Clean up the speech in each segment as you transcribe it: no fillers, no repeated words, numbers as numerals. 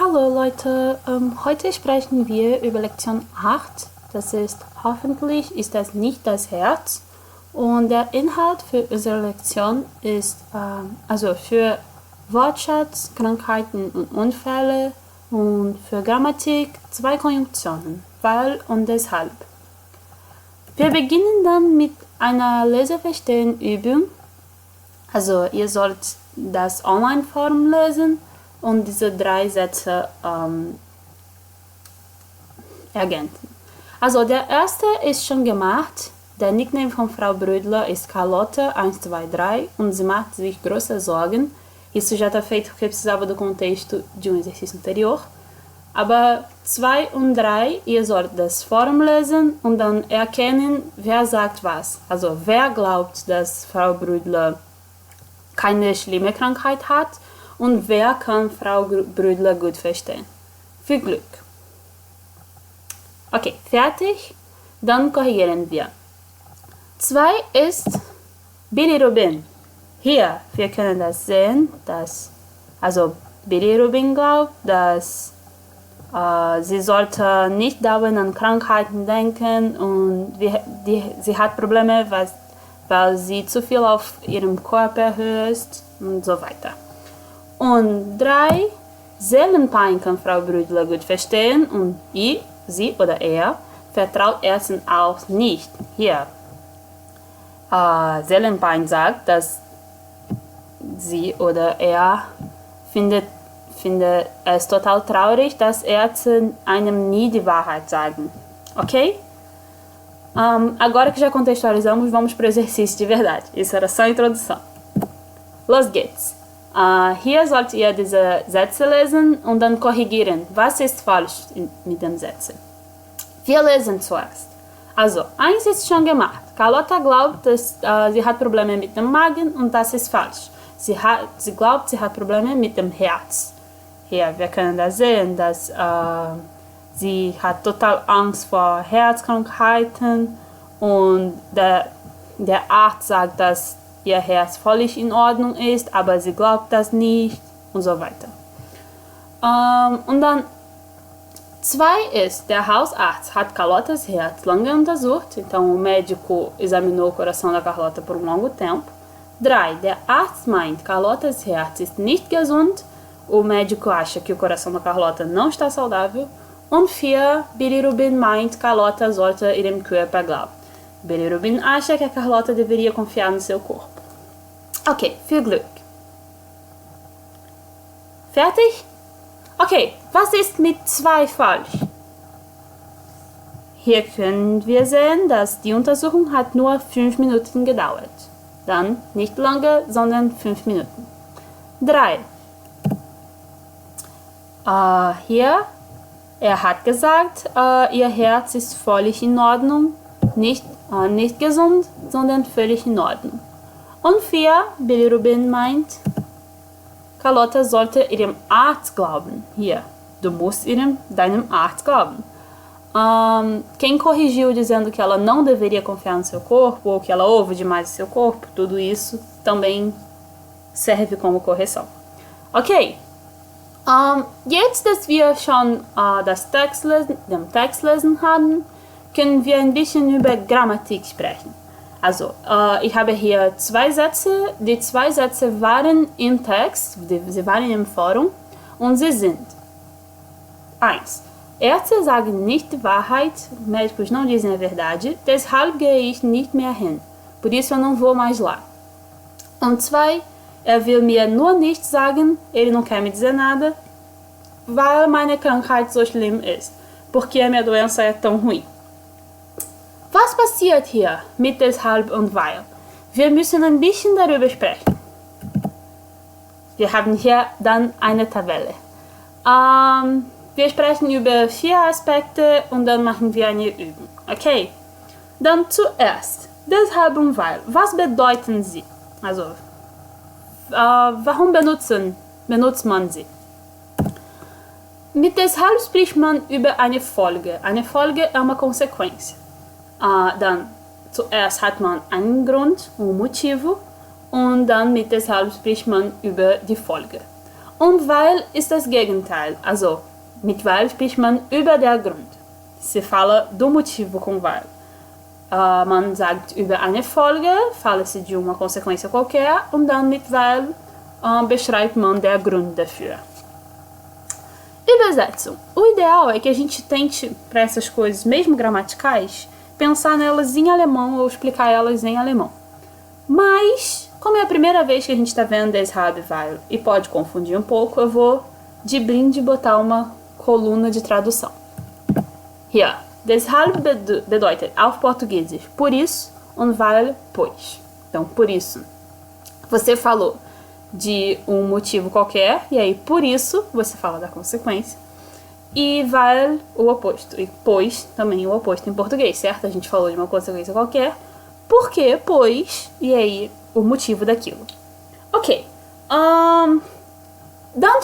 Hallo Leute, heute sprechen wir über Lektion 8. Das ist hoffentlich ist das nicht das Herz. Und der Inhalt für unsere Lektion ist also für Wortschatz, Krankheiten und Unfälle und für Grammatik 2 Konjunktionen, weil und deshalb. Wir beginnen dann mit einer Leseverstehen-Übung. Also ihr sollt das Online-Forum lesen und diese 3 Sätze ergänzen. Also der erste ist schon gemacht. Der Nickname von Frau Brödler ist Carlota123 und sie macht sich große Sorgen. Isso já está feito porque precisava do contexto de exercício anterior. Aber 2 und 3, ihr sollt das Forum lesen und dann erkennen, wer sagt was. Also wer glaubt, dass Frau Brödler keine schlimme Krankheit hat und wer kann Frau Brödler gut verstehen. Viel Glück! Okay, fertig? Dann korrigieren wir. 2 ist Bilirubin. Hier, wir können das sehen, also Bilirubin glaubt, dass sie sollte nicht dauernd an Krankheiten denken und sie hat Probleme, weil sie zu viel auf ihrem Körper hört und so weiter. Und 3, Seelenpein kann Frau Brödler gut verstehen und sie oder er vertraut Ärzten auch nicht. Hier, Seelenpein sagt, dass sie oder er findet es total traurig, dass Ärzte einem nie die Wahrheit sagen. Ok? Agora que já contextualizamos, vamos para o exercício de verdade. Isso era só a introdução. Los geht's. Hier sollt ihr diese Sätze lesen und dann korrigieren. Was ist falsch mit den Sätzen? Wir lesen zuerst. Also, 1 ist schon gemacht. Carlota glaubt, dass sie hat Probleme mit dem Magen und das ist falsch. Sie glaubt, sie hat Probleme mit dem Herz. Hier, wir können da sehen, dass sie hat total Angst vor Herzkrankheiten und der Arzt sagt, dass ihr Herz völlig in Ordnung ist, aber sie glaubt das nicht und so weiter. Und dann 2 ist, der Hausarzt hat Carlotas Herz lange untersucht, então o médico examinou o coração da Carlota por longo tempo. 3, der Arzt meint, Carlotas Herz ist nicht gesund, o médico acha que o coração da Carlota não está saudável. Und 4, Bilirubin meint, Carlota sollte ihrem Körper glauben. Bilirubin acha que a Carlota deveria confiar no seu corpo. Ok, viel Glück. Fertig? Okay, was ist mit 2 falsch? Hier können wir sehen, dass die Untersuchung hat nur 5 Minuten gedauert. Dann nicht lange, sondern 5 Minuten. 3. Hier, er hat gesagt, ihr Herz ist völlig in Ordnung, nicht gesund, sondern völlig in Ordnung. Und 4, Bilirubin meint, Carlota sollte ihrem Arzt glauben. Hier, du musst deinem Arzt glauben. Quem corrigiu dizendo que ela não deveria confiar no seu corpo ou que ela ouve demais o seu corpo, tudo isso também serve como correção. Ok, jetzt, dass wir schon den Text lesen haben, können wir ein bisschen über Grammatik sprechen. Also, ich habe hier 2 Sätze. Die 2 Sätze waren im Text, sie waren im Forum und sie sind 1. Ärzte sagen nicht die Wahrheit, médicos não dizem a verdade, deshalb gehe ich nicht mehr hin. Por isso eu não vou mais lá. Und 2, er will mir nur nichts sagen, ele não quer me dizer nada, weil meine Krankheit so schlimm ist, porque a minha doença é tão ruim. Was passiert hier mit deshalb und weil? Wir müssen ein bisschen darüber sprechen. Wir haben hier dann eine Tabelle. Wir sprechen über 4 Aspekte und dann machen wir eine Übung. Okay? Dann zuerst, deshalb und weil. Was bedeuten sie? Also, warum benutzt man sie? Mit deshalb spricht man über eine Folge. Eine Folge ist eine Konsequenz. Dann zuerst hat man einen Grund, Motivo, und dann mit deshalb spricht man über die Folge. Und weil ist das Gegenteil. Also, mit weil spricht man über der Grund. Se fala do motivo com weil. Man sagt über eine Folge, fala-se de uma consequência qualquer, und dann mit weil beschreibt man der Grund dafür. Übersetzung. O ideal é que a gente tente, para essas coisas, mesmo gramaticais, pensar nelas em alemão ou explicar elas em alemão. Mas, como é a primeira vez que a gente está vendo deshalb, weil e pode confundir um pouco, eu vou de brinde botar uma coluna de tradução. Hier. Deshalb bedeutet auf Português por isso, und weil, pois. Então, por isso. Você falou de um motivo qualquer, e aí por isso você fala da consequência. E weil, o oposto. E pois, também o oposto em português, certo? A gente falou de uma consequência qualquer. Por quê? Pois, e aí o motivo daquilo. Ok. Dann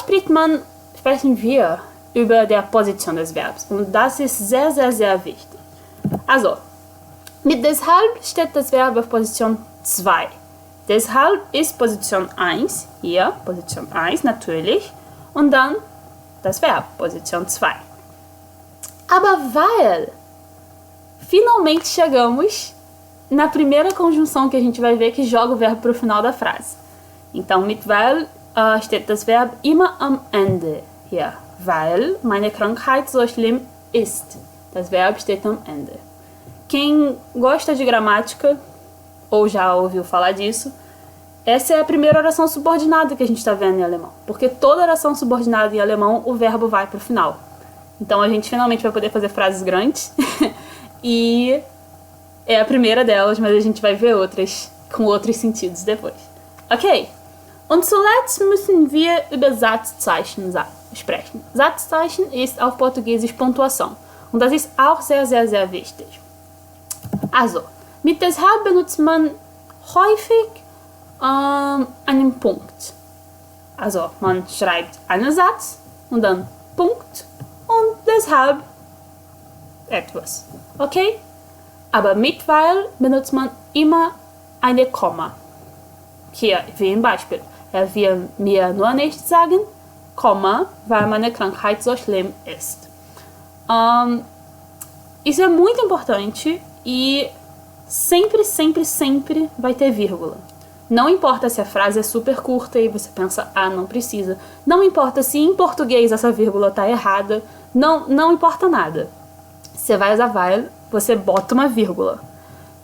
sprechen wir über der Position des Verbs. Und das ist sehr, sehr, sehr wichtig. Also, mit deshalb steht das Verb auf Position 2. Deshalb ist Position 1, hier, Position 1 natürlich, und dann das Verb, Position 2. Aber weil, finalmente chegamos na primeira conjunção que a gente vai ver que joga o verbo para o final da frase. Então, mit weil steht das Verb immer am Ende, hier. Weil meine Krankheit so schlimm ist. Das Verb steht am Ende. Quem gosta de gramática, ou já ouviu falar disso, essa é a primeira oração subordinada que a gente está vendo em alemão. Porque toda oração subordinada em alemão, o verbo vai para o final. Então a gente finalmente vai poder fazer frases grandes. E é a primeira delas, mas a gente vai ver outras com outros sentidos depois. Ok? Und zuletzt müssen wir über Satzzeichen sprechen. Satzzeichen ist auf Portugiesisch Pontuação. Und das ist auch sehr, sehr, sehr wichtig. Also, mit deshalb benutzt man häufig einen Punkt. Also, man schreibt einen Satz und dann Punkt und deshalb etwas. Okay? Aber mit weil benutzt man immer eine Komma. Hier, wie im Beispiel. Er will mir nur nicht sagen, Komma, weil meine Krankheit so schlimm ist. Isso é muito importante e sempre, sempre, sempre vai ter vírgula. Não importa se a frase é super curta e você pensa, não precisa. Não importa se em português essa vírgula está errada. Não importa nada. Você vai usar weil, você bota uma vírgula.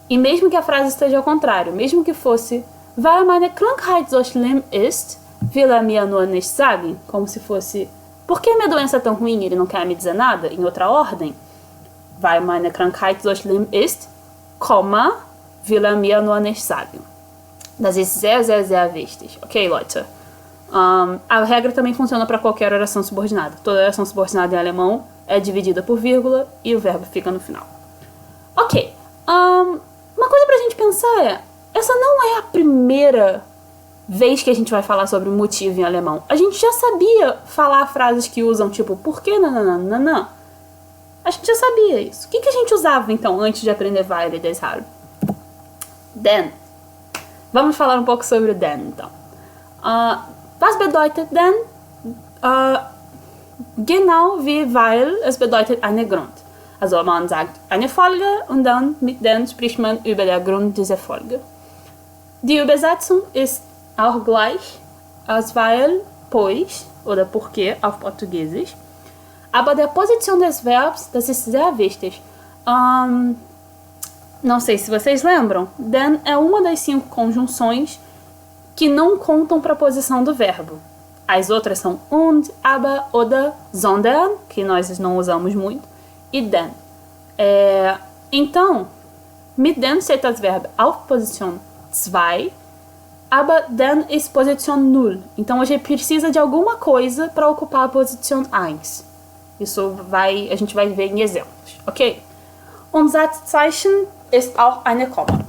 E mesmo que a frase esteja ao contrário, mesmo que fosse weil meine Krankheit so schlimm ist, will er mir nur nicht sagen, como se fosse, por que minha doença é tão ruim e ele não quer me dizer nada, em outra ordem? Weil meine Krankheit so schlimm ist, will er mir nur nicht sagen. Das ist sehr, sehr, sehr wichtig. Ok, Leute? A regra também funciona para qualquer oração subordinada. Toda oração subordinada em alemão é dividida por vírgula e o verbo fica no final. Ok. Uma coisa pra gente pensar é, essa não é a primeira vez que a gente vai falar sobre motivo em alemão. A gente já sabia falar frases que usam tipo, por que nananana? A gente já sabia isso. O que a gente usava então antes de aprender weil e deshalb? Denn. Vamos falar um pouco sobre o denn então. Was bedeutet denn? Genau wie weil, es bedeutet eine Grund. Also man sagt eine Folge und dann mit denn spricht man über den Grund dieser Folge. Die Übersetzung ist auch gleich als weil, pois oder porque auf Portugiesisch. Aber der Position des Verbs, das ist sehr wichtig. Não sei se vocês lembram, denn é uma das 5 conjunções que não contam para a posição do verbo. As outras são und, aber, oder, sondern, que nós não usamos muito, e denn. Então, mit denn steht das Verb auf Position 2, aber denn ist Position 0. Então, a gente precisa de alguma coisa para ocupar a posição 1. Isso a gente vai ver em exemplos, ok? Und Satzzeichen ist auch eine Komma.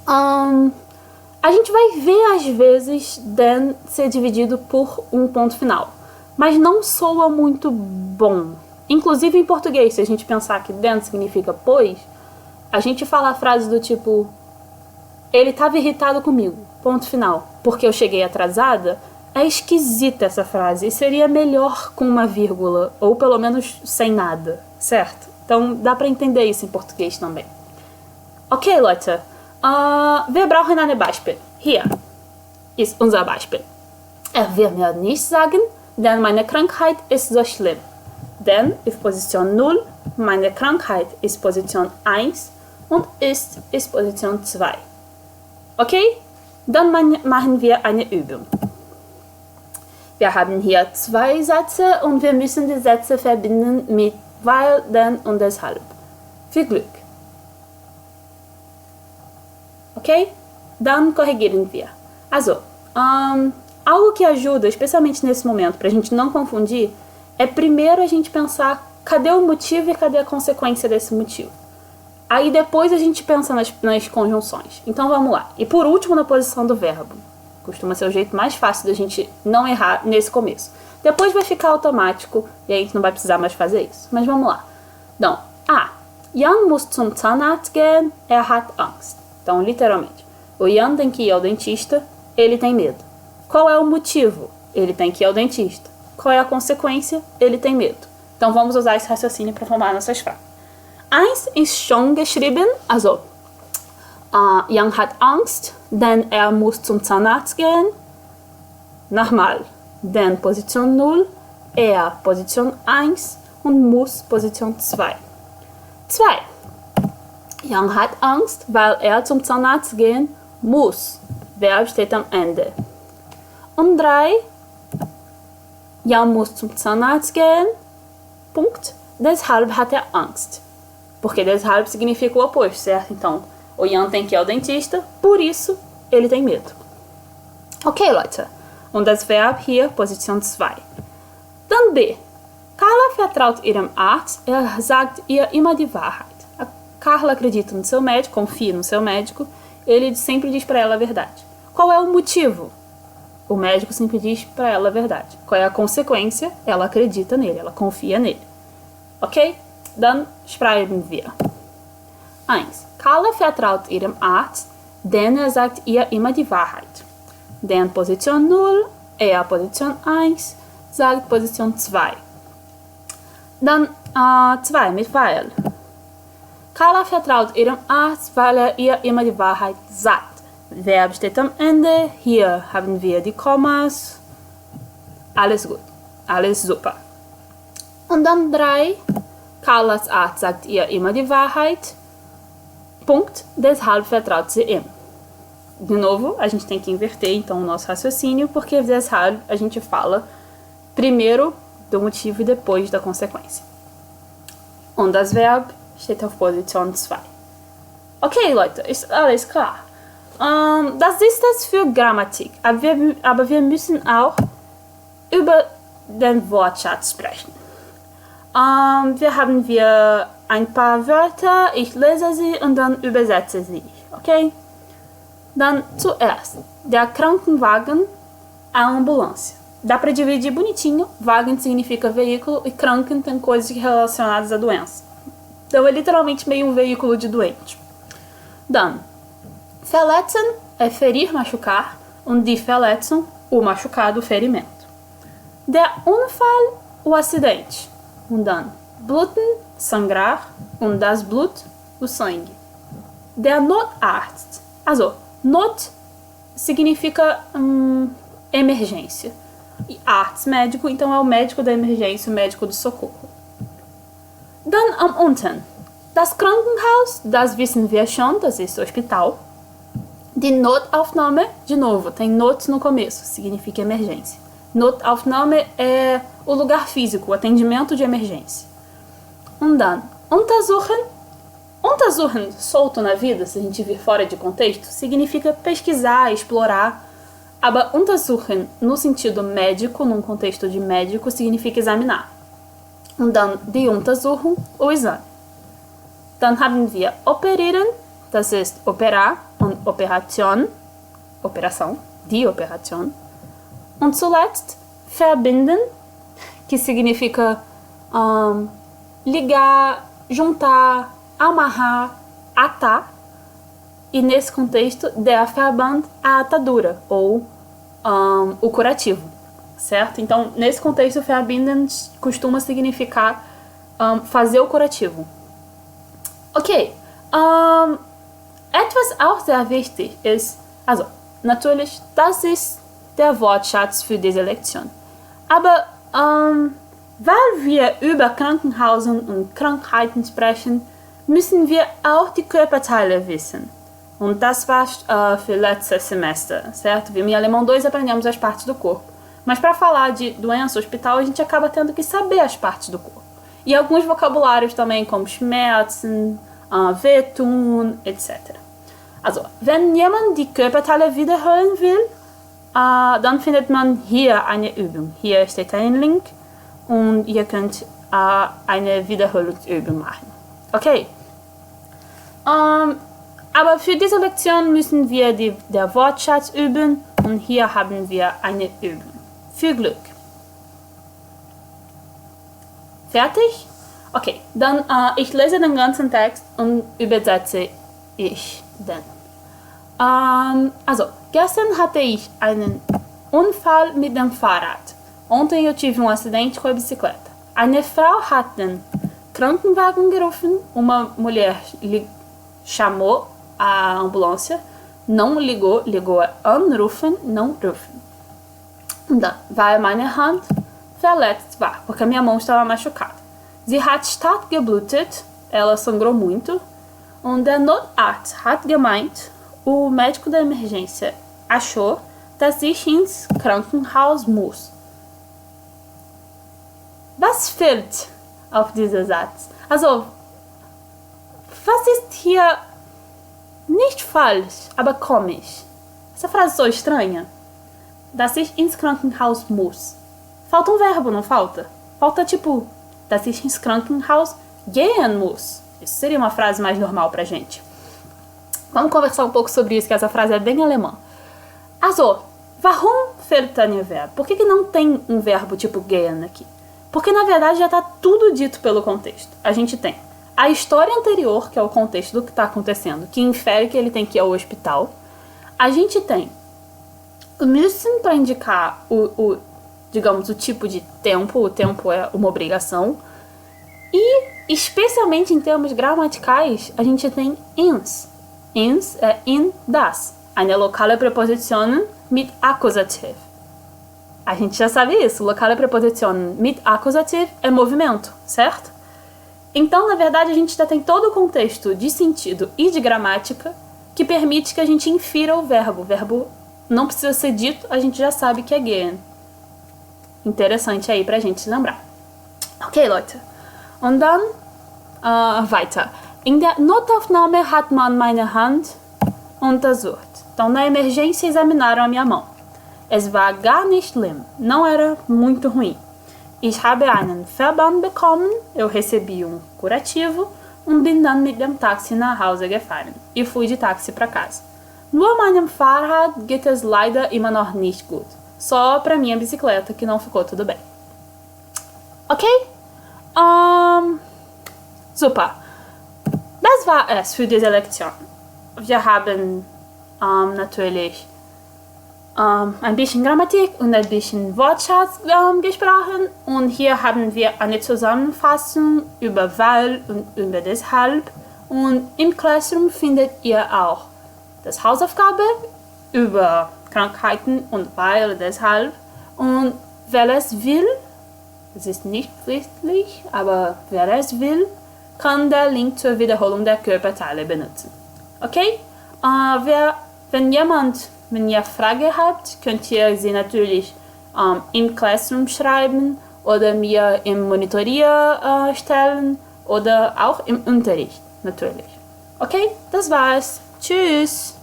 A gente vai ver às vezes then ser dividido por um ponto final, mas não soa muito bom. Inclusive em português, se a gente pensar que then significa pois, a gente fala a frase do tipo, ele estava irritado comigo, ponto final, porque eu cheguei atrasada, é esquisita essa frase e seria melhor com uma vírgula, ou pelo menos sem nada, certo? Então dá pra entender isso em português também. Okay, Leute, wir brauchen eine Beispiel. Hier ist unser Beispiel. Will mir nicht sagen, denn meine Krankheit ist so schlimm. Denn ist Position 0, meine Krankheit ist Position 1 und ist Position 2. Okay? Dann machen wir eine Übung. Wir haben hier 2 Sätze und wir müssen die Sätze verbinden mit weil, denn und deshalb. Viel Glück. Ok? Dann korrigieren wir. Also, algo que ajuda, especialmente nesse momento, pra gente não confundir, é primeiro a gente pensar cadê o motivo e cadê a consequência desse motivo. Aí depois a gente pensa nas conjunções. Então vamos lá. E por último, na posição do verbo. Costuma ser o jeito mais fácil da gente não errar nesse começo. Depois vai ficar automático e a gente não vai precisar mais fazer isso. Mas vamos lá. Então, Jan muss zum Zahnarzt gehen, hat Angst. Então, literalmente, o Jan tem que ir ao dentista, ele tem medo. Qual é o motivo? Ele tem que ir ao dentista. Qual é a consequência? Ele tem medo. Então, vamos usar esse raciocínio para formar nossas frases. Eins ist schon geschrieben, also, Jan hat Angst, denn muss zum Zahnarzt gehen. Nochmal, denn Position 0, Position 1 und muss Position 2. 2. Jan hat Angst, weil zum Zahnarzt gehen muss. Verb steht am Ende. Und 3. Jan muss zum Zahnarzt gehen. Punkt. Deshalb hat Angst. Porque deshalb significa o oposto, certo? Então, o Jan tem que ir ao dentista, por isso ele tem medo. Okay, Leute. Und das Verb hier, Position 2. Dann B. Carla vertraut ihrem Arzt, sagt ihr immer die Wahrheit. A Carla acredita no seu médico, confia no seu médico, ele sempre diz para ela a verdade. Qual é o motivo? O médico sempre diz para ela a verdade. Qual é a consequência? Ela acredita nele, ela confia nele. Ok? Dann schreiben wir. 1. Carla vertraut ihrem Arzt, denn sagt ihr immer die Wahrheit. Denn Position 0, Position 1, sagt Position 2. Dann 2 mit weil. Carla vertraut ihrem Arzt, weil ihr immer die Wahrheit sagt. Verb steht am Ende. Hier haben wir die Kommas. Alles gut. Alles super. Und dann 3. Carlas Arzt sagt ihr immer die Wahrheit. Punkt. Deshalb vertraut sie ihm. De novo, a gente tem que inverter então o nosso raciocínio, porque deshalb a gente fala primeiro do motivo e depois da consequência. Und das Verb steht auf Position 2. Okay, Leute, ist alles klar. Das ist es für Grammatik, aber wir müssen auch über den Wortschatz sprechen. Wir haben ein paar Wörter, ich lese sie und dann übersetze sie, okay? Dann zuerst, der Krankenwagen, a ambulância. Dá pra dividir bonitinho, Wagen significa veículo e Kranken tem coisas relacionadas à doença. Então é literalmente meio um veículo de doente. Dann, verletzen é ferir, machucar, und die Verletzung, o machucado, o ferimento. Der Unfall, o acidente. Und dann, bluten, sangrar, und das Blut, o sangue. Der Notarzt, also, Not significa emergência. E Arzt, médico, então é o médico da emergência, o médico do socorro. Dann am unten. Das Krankenhaus, das wissen wir schon, das ist o hospital. Die Notaufnahme, de novo, tem not no começo, significa emergência. Notaufnahme é o lugar físico, o atendimento de emergência. Und dann, untersuchen. Untersuchen, solto na vida, se a gente vir fora de contexto, significa pesquisar, explorar. Aber untersuchen, no sentido médico, num contexto de médico, significa examinar. Und dann die Untersuchung, o exame. Dann haben wir operieren, das ist operar, und Operation, operação, die Operation. Und zuletzt verbinden, que significa ligar, juntar, amarrar, atar, e nesse contexto, der Verband, a atadura, ou o curativo, certo? Então, nesse contexto, verbinden costuma significar fazer o curativo. Okay, etwas auch sehr wichtig ist, also natürlich, das ist der Wortschatz für diese Lektion. Aber weil wir über Krankenhausen und Krankheiten sprechen, müssen wir auch die Körperteile wissen. Und das war für letztes Semester, certo? Em Alemão 2 aprendemos as partes do corpo. Mas para falar de doença hospital, a gente acaba tendo que saber as partes do corpo. E alguns vocabulários também, como Schmerzen, Wehtun, etc. Also, wenn jemand die Körperteile wiederholen will, dann findet man hier eine Übung. Hier steht ein Link und ihr könnt eine Wiederholungsübung machen. Okay? Aber für diese Lektion müssen wir der Wortschatz üben und hier haben wir eine Übung. Viel Glück! Fertig? Okay, dann ich lese den ganzen Text und übersetze ich den. Also, gestern hatte ich einen Unfall mit dem Fahrrad. Ontem eu tive acidente com a bicicleta. Eine Frau hat den Krankenwagen gerufen. Uma mulher chamou a ambulância. Não ligou, ligou anrufen, não rufen. Dann, weil meine Hand verletzt war, porque a minha mão estava machucada. Sie hat stark geblutet, ela sangrou muito. Und der Notarzt hat gemeint, o médico da emergência achou, dass ich ins Krankenhaus muss. Was fehlt auf dieser Satz? Also, was ist hier nicht falsch, aber komisch? Essa frase só estranha. Dass ich ins Krankenhaus muss. Falta um verbo, não falta? Falta tipo, dass ich ins Krankenhaus gehen muss. Isso seria uma frase mais normal pra gente. Vamos conversar um pouco sobre isso, que essa frase é bem alemã. Also, warum fehlt ein Verb? Por que não tem um verbo tipo gehen aqui? Porque, na verdade, já está tudo dito pelo contexto. A gente tem a história anterior, que é o contexto do que está acontecendo, que infere que ele tem que ir ao hospital. A gente tem o müssen para indicar digamos, o tipo de tempo. O tempo é uma obrigação. E, especialmente em termos gramaticais, a gente tem ins. Ins é in das. Eine lokale Präposition mit Akkusativ. A gente já sabe isso. Lokale Präposition mit Akkusativ é movimento, certo? Então, na verdade, a gente já tem todo o contexto de sentido e de gramática que permite que a gente infira o verbo. O verbo não precisa ser dito, a gente já sabe que é gehen. Interessante aí pra gente se lembrar. Ok, Leute. Und dann weiter. In der Notaufnahme hat man meine Hand untersucht. Então, na emergência, examinaram a minha mão. Es war gar nicht schlimm. Não era muito ruim. Ich habe einen Verband bekommen. Eu recebi um curativo. Und bin dann mit dem Taxi nach Hause gefahren. E fui de táxi para casa. Nur meinem Fahrrad geht es leider immer noch nicht gut. Só pra minha bicicleta que não ficou tudo bem. Ok? Super. Das war es für diese Lektion. Wir haben natürlich ein bisschen Grammatik und ein bisschen Wortschatz gesprochen. Und hier haben wir eine Zusammenfassung über weil und über deshalb. Und im Classroom findet ihr auch das Hausaufgabe über Krankheiten und weil und deshalb. Und wer es will, es ist nicht pflichtlich, aber wer es will, kann der Link zur Wiederholung der Körperteile benutzen. Okay? Wenn ihr Frage habt, könnt ihr sie natürlich im Classroom schreiben oder mir im Monitorier stellen oder auch im Unterricht natürlich. Okay? Das war's. Tschüss!